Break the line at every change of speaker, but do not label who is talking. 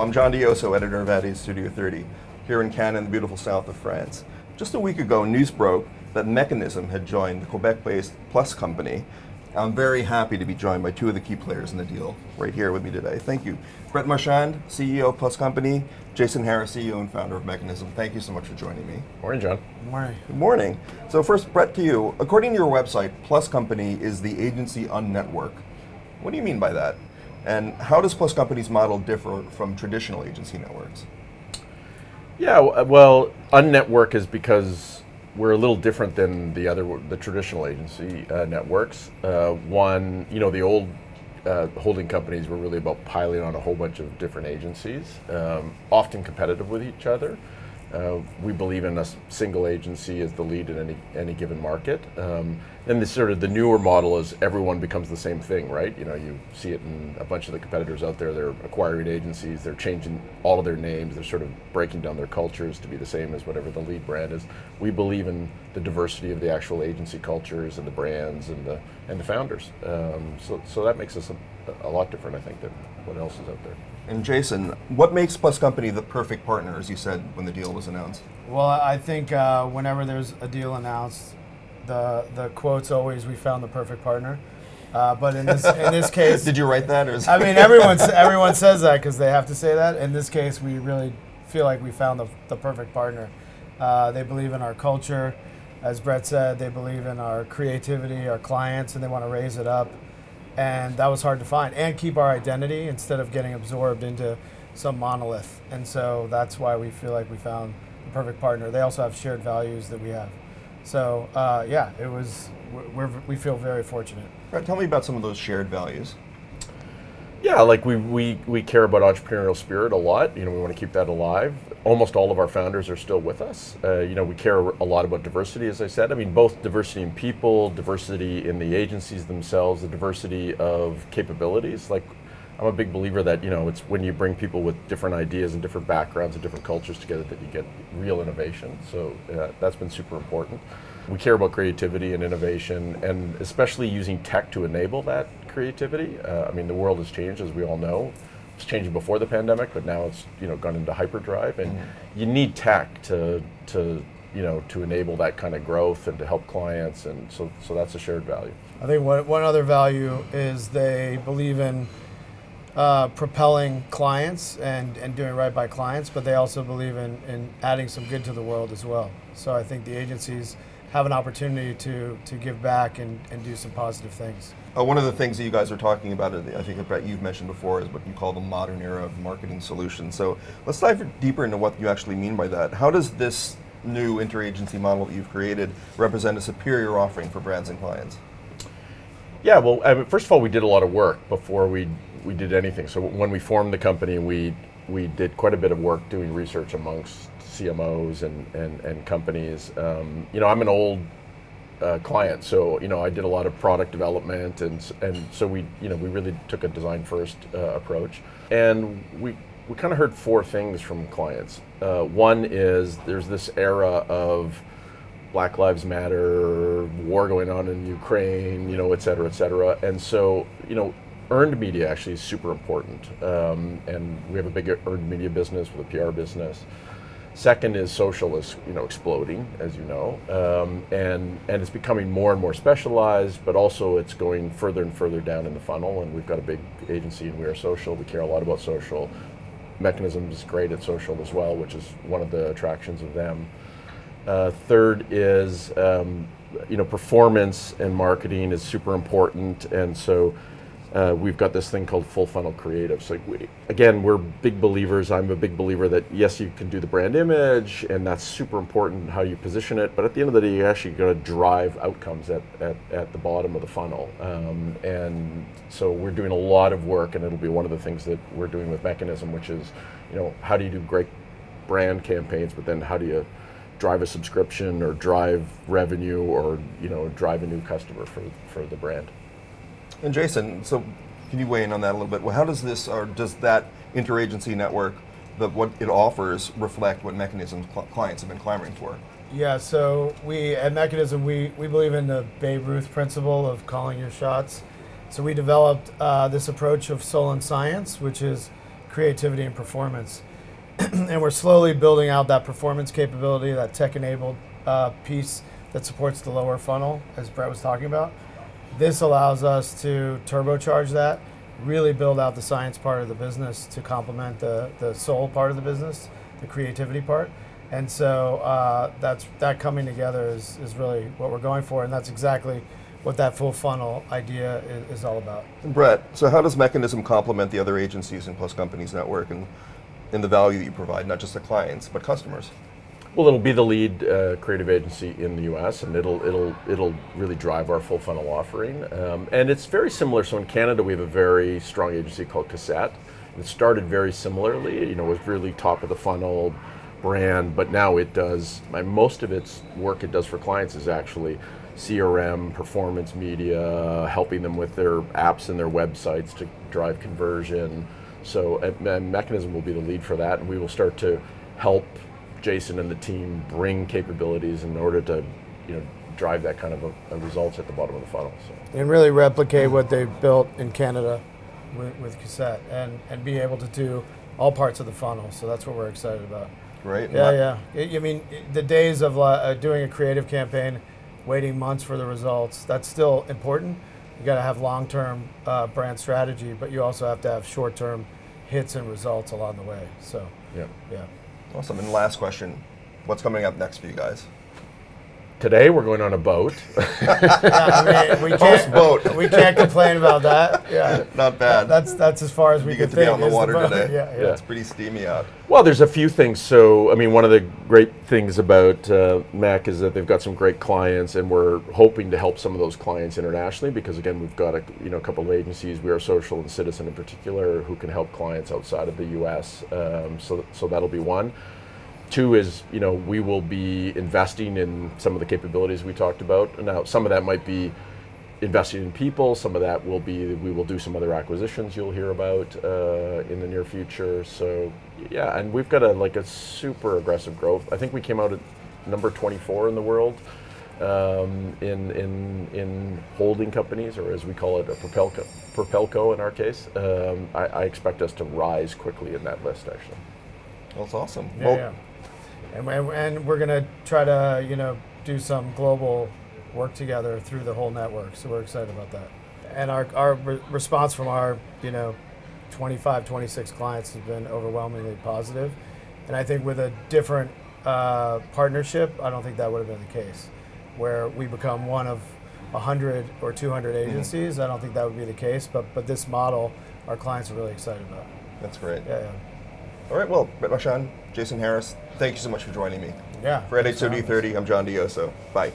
Hello, I'm John Dioso, editor of Addy Studio 30, here in Cannes in the beautiful south of France. Just a week ago, news broke that Mekanism had joined the Quebec-based Plus company. I'm very happy to be joined by two of the key players in the deal right here with me today. Thank you. Brett Marchand, CEO of Plus Company, Jason Harris, CEO and founder of Mekanism. Thank you so much for joining me.
Morning, John.
Good morning.
Good morning. So first, Brett, to you. According to your website, Plus Company is the agency on network. What do you mean by that? And how does Plus Company's model differ from traditional agency networks?
Yeah, well, unnetwork is because we're a little different than the traditional agency networks. One, the old holding companies were really about piling on a whole bunch of different agencies, often competitive with each other. We believe in a single agency as the lead in any given market. And the newer model is everyone becomes the same thing, right? You see it in a bunch of the competitors out there. They're acquiring agencies. They're changing all of their names. They're sort of breaking down their cultures to be the same as whatever the lead brand is. We believe in the diversity of the actual agency cultures and the brands and the founders. So that makes us a lot different, I think, than what else is out there.
And Jason, what makes Plus Company the perfect partner, as you said when the deal was announced?
Well, I think whenever there's a deal announced, the quote's always, "We found the perfect partner." But in this case,
did you write that? Or
I mean, everyone says that because they have to say that. In this case, we really feel like we found the perfect partner. They believe in our culture, as Brett said. They believe in our creativity, our clients, and they want to raise it up. And that was hard to find, and keep our identity instead of getting absorbed into some monolith. And so that's why we feel like we found the perfect partner. They also have shared values that we have. So yeah, we feel very fortunate.
Brett, tell me about some of those shared values.
Yeah, like we care about entrepreneurial spirit a lot. We want to keep that alive. Almost all of our founders are still with us. We care a lot about diversity, as I said. I mean, both diversity in people, diversity in the agencies themselves, the diversity of capabilities. Like, I'm a big believer that, it's when you bring people with different ideas and different backgrounds and different cultures together that you get real innovation. So that's been super important. We care about creativity and innovation, and especially using tech to enable that creativity. I mean, the world has changed, as we all know. It's changing before the pandemic, but now it's gone into hyperdrive, and you need tech to enable that kind of growth and to help clients, and so that's a shared value.
I think one other value is they believe in propelling clients and doing right by clients, but they also believe in adding some good to the world as well. So I think the agencies have an opportunity to give back and do some positive things.
One of the things that you guys are talking about, I think, Brett, you've mentioned before, is what you call the modern era of marketing solutions. So let's dive deeper into what you actually mean by that. How does this new interagency model that you've created represent a superior offering for brands and clients?
Yeah, well, first of all, we did a lot of work before we did anything. So when we formed the company, we did quite a bit of work doing research amongst CMOs and companies. I'm an old client, so I did a lot of product development, and so we really took a design first approach, and we kind of heard four things from clients. One is there's this era of Black Lives Matter, war going on in Ukraine, et cetera, and so earned media actually is super important, and we have a big earned media business with a PR business. Second is social is exploding, as you know, and it's becoming more and more specialized, but also it's going further and further down in the funnel, and we've got a big agency and We Are Social. We care a lot about social. Mekanism is great at social as well, which is one of the attractions of them. Third is performance and marketing is super important, and so we've got this thing called full funnel creative. So we're big believers. I'm a big believer that yes, you can do the brand image, and that's super important how you position it. But at the end of the day, you're actually going to drive outcomes at the bottom of the funnel. And so we're doing a lot of work, and it'll be one of the things that we're doing with Mekanism, which is how do you do great brand campaigns, but then how do you drive a subscription or drive revenue or drive a new customer for the brand.
And Jason, so can you weigh in on that a little bit? Well, how does this, or does that interagency network, what it offers, reflect what Mekanism's clients have been clamoring for?
Yeah, so at Mekanism, we believe in the Babe Ruth principle of calling your shots. So we developed this approach of soul and science, which is creativity and performance. And we're slowly building out that performance capability, that tech-enabled piece that supports the lower funnel, as Brett was talking about. This allows us to turbocharge that, really build out the science part of the business to complement the soul part of the business, the creativity part. And so that coming together is really what we're going for, and that's exactly what that full funnel idea is all about.
And Brett, so how does Mekanism complement the other agencies in Plus Companies Network and in the value that you provide, not just to clients, but customers?
Well, it'll be the lead creative agency in the U.S., and it'll really drive our full funnel offering. And it's very similar. So in Canada, we have a very strong agency called Cassette. It started very similarly, with really top of the funnel brand, but now it does, most of its work it does for clients is actually CRM, performance media, helping them with their apps and their websites to drive conversion. So Mekanism will be the lead for that, and we will start to help Jason and the team bring capabilities in order to drive that kind of a results at the bottom of the funnel. So.
And really replicate what they've built in Canada with Cassette and be able to do all parts of the funnel. So that's what we're excited about.
Right.
Yeah. The days of doing a creative campaign, waiting months for the results, that's still important. You got to have long-term brand strategy, but you also have to have short-term hits and results along the way. So, yeah.
Awesome. And last question, what's coming up next for you guys?
Today we're going on a boat.
We can't complain about that. Yeah,
not bad.
That's as far as we
get
can
to be on the water today.
Yeah,
it's pretty steamy out.
Well, there's a few things. So, one of the great things about Mac is that they've got some great clients, and we're hoping to help some of those clients internationally because, again, we've got a couple of agencies, We Are Social and Citizen in particular, who can help clients outside of the U.S. So that'll be one. Two is, we will be investing in some of the capabilities we talked about. Now, some of that might be investing in people. Some of that will be, we will do some other acquisitions you'll hear about in the near future. So, yeah, and we've got a super aggressive growth. I think we came out at number 24 in the world in holding companies, or as we call it, a Propelco in our case. I expect us to rise quickly in that list, actually.
Well, that's awesome.
Yeah. And we're going to try to, do some global work together through the whole network. So we're excited about that. And our response from our, 25, 26 clients has been overwhelmingly positive. And I think with a different partnership, I don't think that would have been the case. Where we become one of 100 or 200 agencies, I don't think that would be the case. But this model, our clients are really excited about.
That's great.
Yeah.
All right, well, Brett Marchand, Jason Harris, thank you so much for joining me.
Yeah.
For Editor John Dioso, I'm John Dioso. Bye.